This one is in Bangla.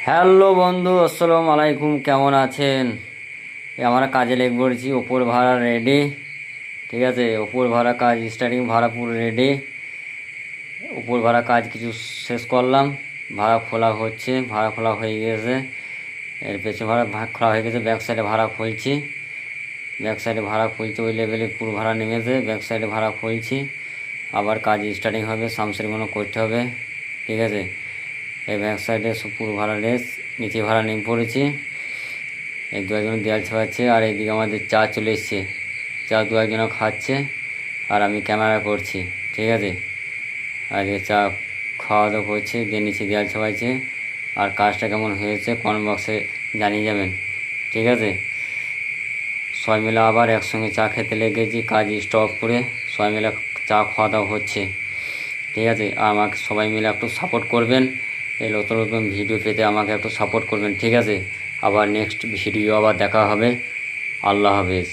হ্যালো বন্ধু, আসসালামু আলাইকুম। কেমন আছেন? আমরা কাজে লেগে পড়েছি। ওপর ভাড়া রেডি। ঠিক আছে, ওপর ভাড়া কাজ স্টার্টিং, ভাড়া পুরো রেডি। ওপর ভাড়া কাজ কিছু শেষ করলাম, ভাড়া খোলা হচ্ছে, ভাড়া খোলা হয়ে গেছে। এর পেছনে ভাড়া খোলা হয়ে গেছে, ব্যাক সাইডে ভাড়া খুলছি। ব্যাক সাইডে ভাড়া খুলছি, ওই লেভেলে পুরো ভাড়া নেমেছে। ব্যাক সাইডে ভাড়া খুলছি, আবার কাজ স্টার্টিং হবে, সামসেরগুলো করতে হবে। ঠিক আছে, এই ব্যাক সাইডে সব পুরো ভাড়া রেস, নিচে ভাড়া নেমে পড়েছি। এই দু একজন দেয়াল ছাপাচ্ছে, আর এইদিকে আমাদের চা চলে এসছে। চা দু একজনও খাচ্ছে, আর আমি ক্যামেরা করছি। ঠিক আছে, আর এদিকে চা খাওয়া দাওয়া করছে, দিয়ে নিচে দেয়াল ছাপাইছে। আর কাজটা কেমন হয়েছে কমেন্ট বক্সে জানিয়ে যাবেন। ঠিক আছে, সবাই মিলে আবার একসঙ্গে চা খেতে লেগেছি, কাজ স্টপ করে সবাই মিলে চা খাওয়া দাওয়া হচ্ছে। ঠিক আছে, আর আমাকে সবাই মিলে একটু সাপোর্ট করবেন। এই নতুন নতুন ভিডিও পেতে আমাকে একটু সাপোর্ট করবেন। ঠিক আছে, আবার নেক্সট ভিডিও আবার দেখা হবে। আল্লাহ হাফেজ।